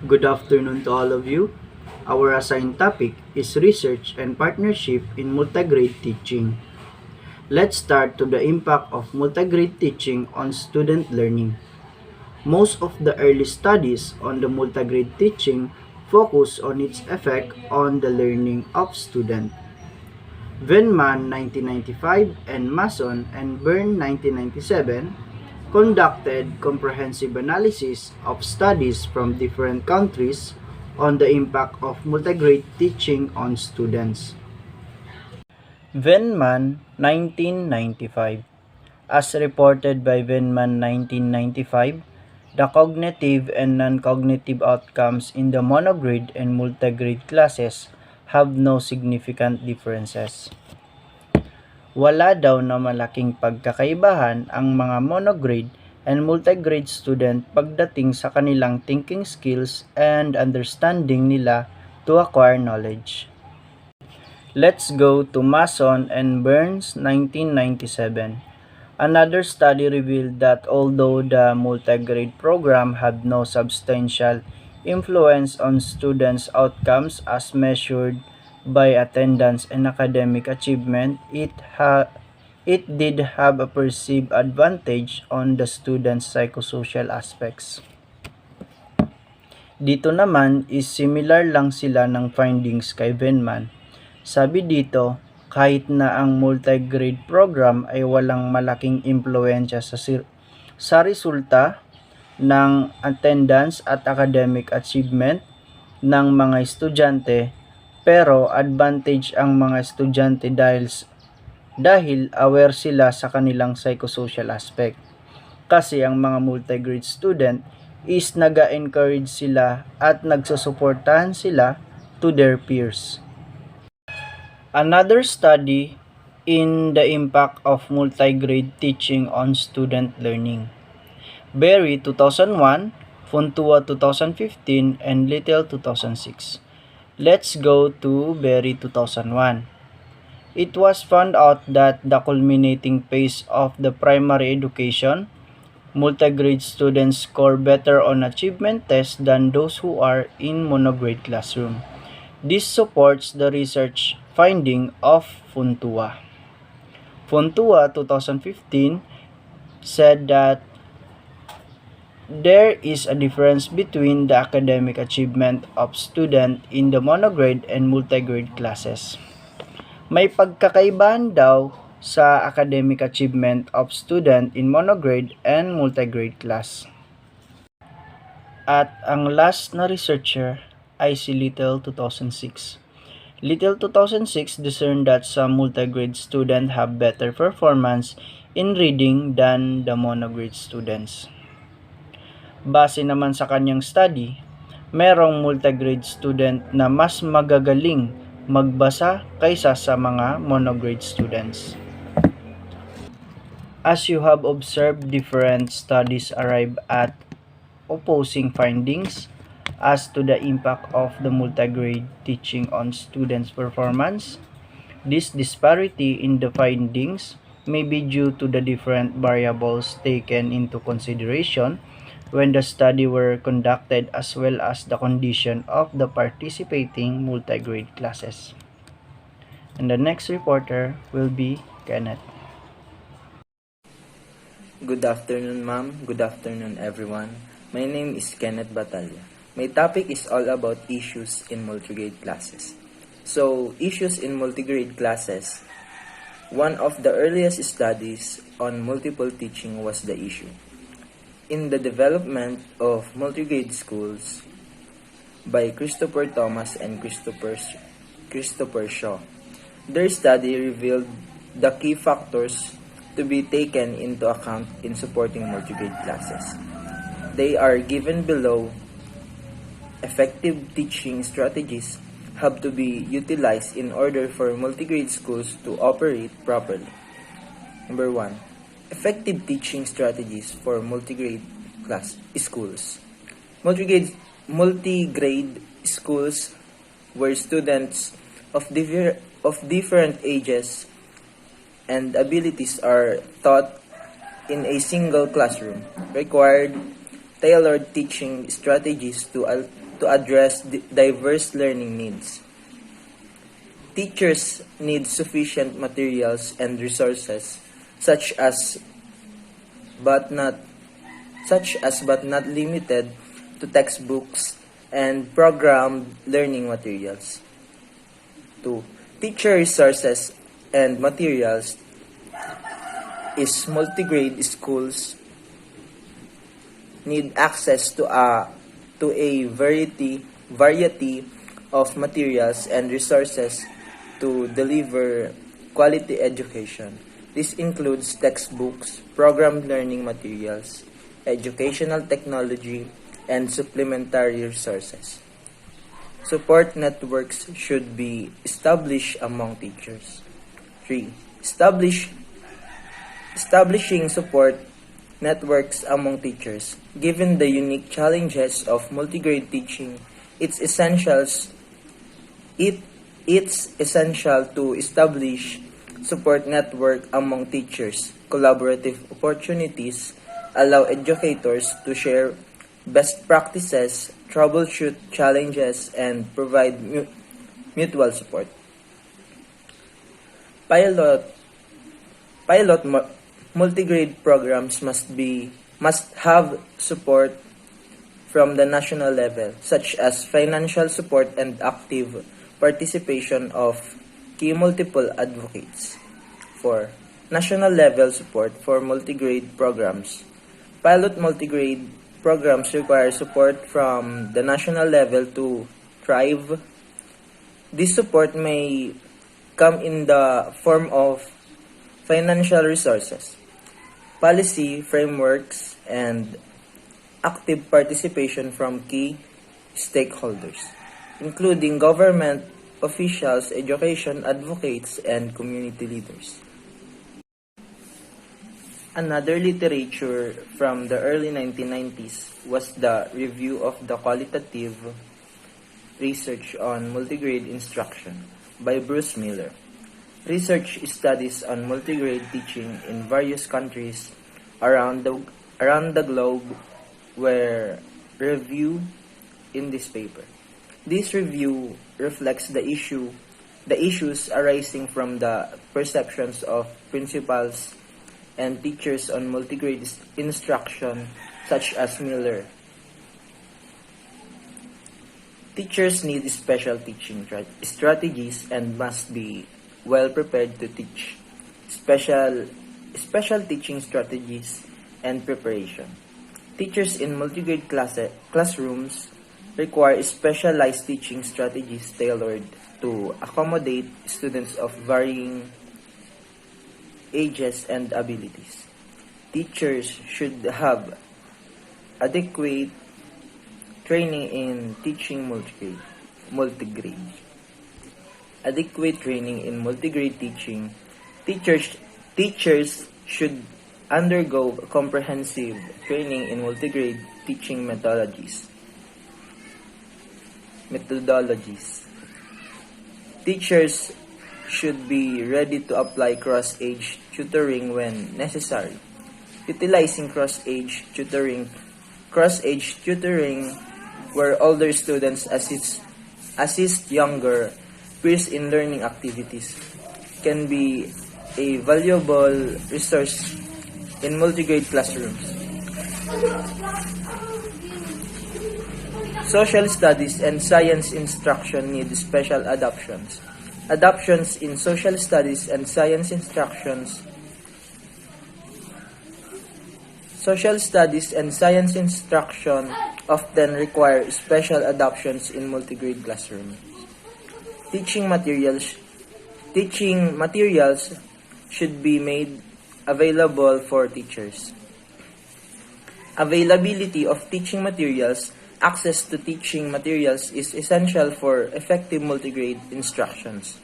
Good afternoon to all of you. Our assigned topic is research and partnership in multigrade teaching. Let's start to the impact of multigrade teaching on student learning. Most of the early studies on the multigrade teaching focus on its effect on the learning of students. Venman 1995 and Mason and Byrne 1997 conducted comprehensive analysis of studies from different countries on the impact of multigrade teaching on students. Venman 1995. As reported by Venman 1995, the cognitive and non-cognitive outcomes in the monograde and multigrade classes have no significant differences. Wala daw na malaking pagkakaibahan ang mga monograde and multigrade student pagdating sa kanilang thinking skills and understanding nila to acquire knowledge. Let's go to Mason and Burns 1997. Another study revealed that although the multigrade program had no substantial influence on students' outcomes as measured by attendance and academic achievement, it did have a perceived advantage on the students' psychosocial aspects. Dito naman is similar lang sila ng findings kay Venman. Sabi dito, kahit na ang multigrade program ay walang malaking impluensya sa resulta ng attendance at academic achievement ng mga estudyante, pero advantage ang mga estudyante dahil aware sila sa kanilang psychosocial aspect. Kasi ang mga multigrade student is naga-encourage sila at nagsusuportahan sila to their peers. Another study in the impact of multigrade teaching on student learning. Berry 2001, Fontua 2015, and Little 2006. Let's go to Berry 2001. It was found out that the culminating phase of the primary education, multigrade students score better on achievement tests than those who are in monograde classroom. This supports the research finding of Fontua. Fontua 2015 said that there is a difference between the academic achievement of student in the monograde and multigrade classes. May pagkakaibahan daw sa academic achievement of student in monograde and multigrade class. At ang last na researcher ay si Little 2006. Little 2006 discerned that some multigrade students have better performance in reading than the monograde students. Base naman sa kanyang study, merong multigrade student na mas magagaling magbasa kaysa sa mga monograde students. As you have observed, different studies arrive at opposing findings as to the impact of the multigrade teaching on students' performance. This disparity in the findings may be due to the different variables taken into consideration when the study were conducted, as well as the condition of the participating multigrade classes. And the next reporter will be Kenneth. Good afternoon, ma'am. Good afternoon, everyone. My name is Kenneth Batalla. My topic is all about issues in multigrade classes. So, issues in multigrade classes. One of the earliest studies on multiple teaching was the issue. In the development of multigrade schools by Christopher Thomas and Christopher Shaw, their study revealed the key factors to be taken into account in supporting multigrade classes. They are given below. Effective teaching strategies have to be utilized in order for multigrade schools to operate properly. Number 1. Effective teaching strategies for multigrade class schools. Multigrade schools where students of different ages and abilities are taught in a single classroom required tailored teaching strategies to to address diverse learning needs. Teachers need sufficient materials and resources such as but not limited to textbooks and programmed learning materials. 2. Teacher resources and materials is multigrade schools need access to a variety of materials and resources to deliver quality education. This includes textbooks, programmed learning materials, educational technology, and supplementary resources. Support networks should be established among teachers. 3. Establishing support networks among teachers. Given the unique challenges of multigrade teaching, it's essential to establish support network among teachers. Collaborative opportunities allow educators to share best practices, troubleshoot challenges, and provide mutual support. Multigrade programs must have support from the national level, such as financial support and active participation of key multiple advocates. 4. National level support for multigrade programs. Pilot multigrade programs require support from the national level to thrive. This support may come in the form of financial resources, policy frameworks, and active participation from key stakeholders, including government officials, education advocates, and community leaders. Another literature from the early 1990s was the review of the qualitative research on multigrade instruction by Bruce Miller. Research studies on multigrade teaching in various countries around the globe were reviewed in this paper. This review reflects the issues arising from the perceptions of principals and teachers on multigrade instruction, such as Miller. Teachers need special teaching strategies and must be well prepared to teach. Special teaching strategies and preparation. Teachers in multigrade classrooms require specialized teaching strategies tailored to accommodate students of varying ages and abilities. Teachers should have adequate training in teaching multigrade. Adequate training in multigrade teaching. Teachers should undergo comprehensive training in multigrade teaching methodologies. Teachers should be ready to apply cross-age tutoring when necessary. Utilizing cross-age tutoring where older students assist younger peers in learning activities can be a valuable resource in multigrade classrooms. Social studies and science instruction need special adaptations. Adaptations in social studies and science instructions. Social studies and science instruction often require special adaptations in multigrade classrooms. Teaching materials should be made available for teachers. Availability of teaching materials. Access to teaching materials is essential for effective multigrade instructions.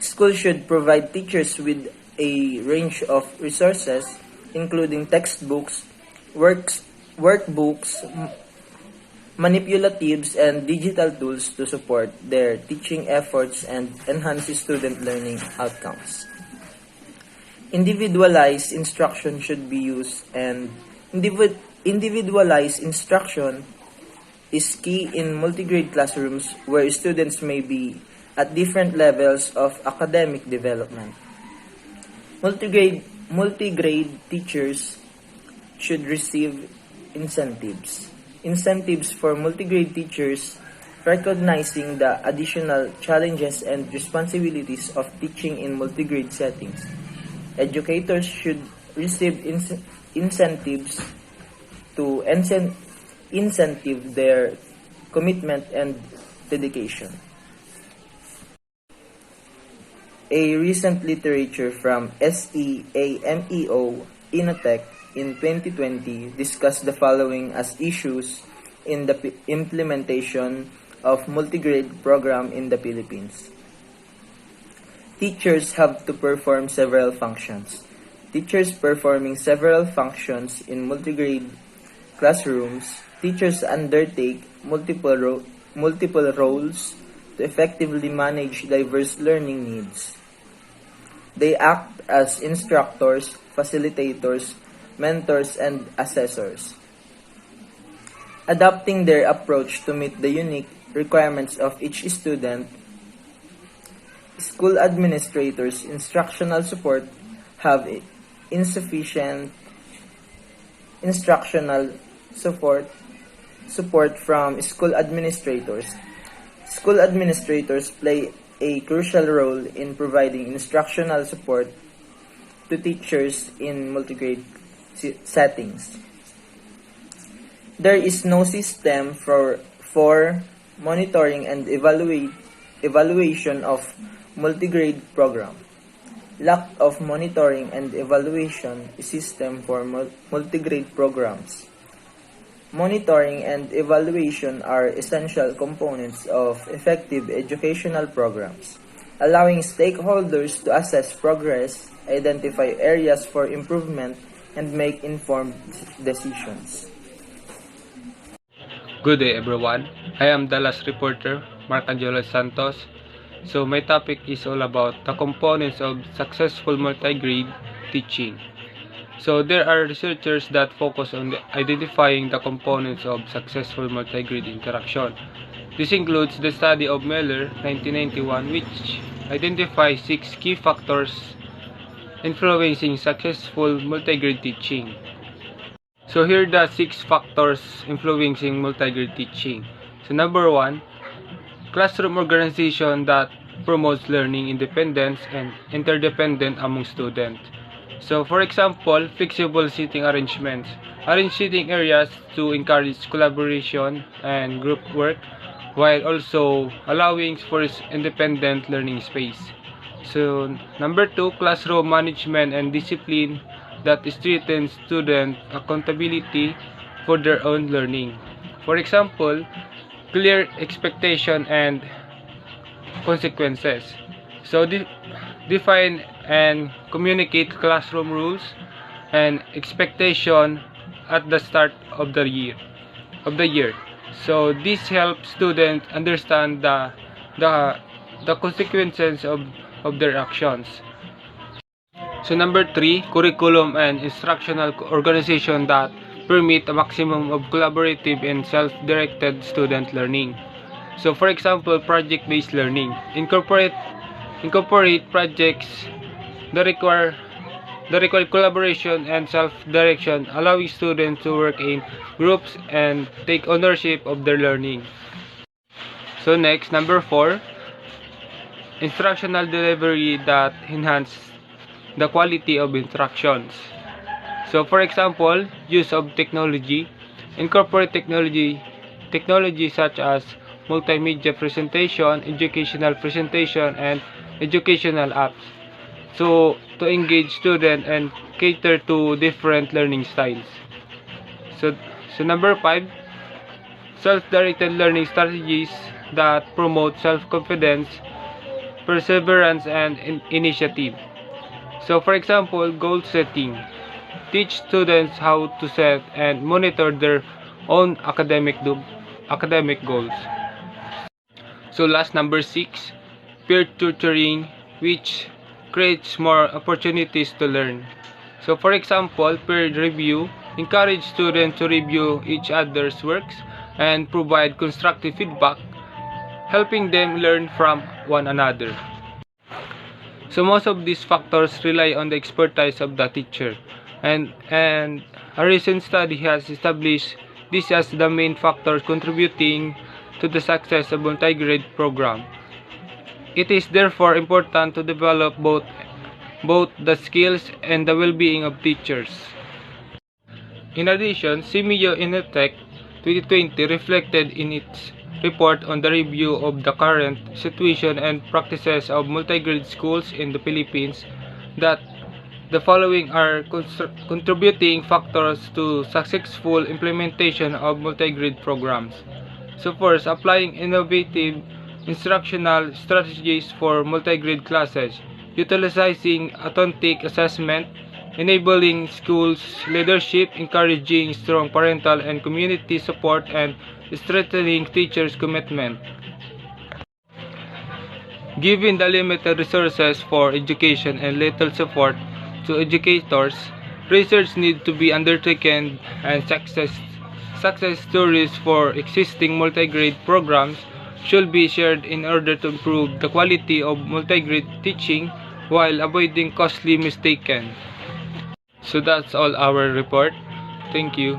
Schools should provide teachers with a range of resources, including textbooks, workbooks, manipulatives, and digital tools to support their teaching efforts and enhance student learning outcomes. Individualized instruction should be used, and individualized instruction is key in multi-grade classrooms where students may be at different levels of academic development. Multi-grade teachers should receive incentives. Incentives for multi-grade teachers recognizing the additional challenges and responsibilities of teaching in multi-grade settings. Educators should receive incentives to incentive their commitment and dedication. A recent literature from SEAMEO Innotech in 2020 discussed the following as issues in the implementation of multi-grade program in the Philippines. Teachers have to perform several functions. Teachers performing several functions in multi-grade classrooms, teachers undertake multiple roles to effectively manage diverse learning needs. They act as instructors, facilitators, mentors, and assessors, adapting their approach to meet the unique requirements of each student. School administrators' instructional support have insufficient instructional support from school administrators. School administrators play a crucial role in providing instructional support to teachers in multi-grade settings. There is no system for monitoring and evaluation of multi-grade program. Lack of monitoring and evaluation system for multi-grade programs. Monitoring and evaluation are essential components of effective educational programs, allowing stakeholders to assess progress, identify areas for improvement, and make informed decisions. Good day everyone, I am Dallas reporter Marcangelo Santos. So my topic is all about the components of successful multi-grade teaching. So there are researchers that focus on identifying the components of successful multi-grade interaction. This includes the study of Meller 1991, which identifies 6 key factors influencing successful multi-grade teaching. So here are the 6 factors influencing multi-grade teaching. So number 1, classroom organization that promotes learning independence and interdependence among students. So for example, flexible seating arrangements. Arrange seating areas to encourage collaboration and group work while also allowing for independent learning space. So number 2, classroom management and discipline that strengthens student accountability for their own learning. For example, clear expectation and consequences. So define and communicate classroom rules and expectation at the start of the year. So this helps students understand the consequences of their actions. So number 3, curriculum and instructional organization that permit a maximum of collaborative and self-directed student learning. So for example, project-based learning. Incorporate projects that require collaboration and self-direction, allowing students to work in groups and take ownership of their learning. So next, number 4, instructional delivery that enhance the quality of instructions. So for example, use of technology. Incorporate technology such as multimedia presentation, educational presentation, and educational apps. So to engage students and cater to different learning styles. So number 5, self-directed learning strategies that promote self-confidence, perseverance, and initiative. So for example, goal setting. Teach students how to set and monitor their own academic goals. So last, number 6, peer tutoring, which creates more opportunities to learn. So for example, peer review. Encourage students to review each other's works, and provide constructive feedback, helping them learn from one another. So most of these factors rely on the expertise of the teacher, and a recent study has established this as the main factor contributing to the success of multi-grade program. It is therefore important to develop both the skills and the well-being of teachers. In addition, CMEO Inetech 2020 reflected in its report on the review of the current situation and practices of multi-grade schools in the Philippines that the following are contributing factors to successful implementation of multi-grade programs. So first, applying innovative instructional strategies for multi-grade classes, utilizing authentic assessment, enabling schools leadership, encouraging strong parental and community support, and strengthening teachers' commitment. Given the limited resources for education and little support to educators, research needs to be undertaken and success stories for existing multi-grade programs should be shared in order to improve the quality of multi-grade teaching while avoiding costly mistakes. So that's all our report. Thank you.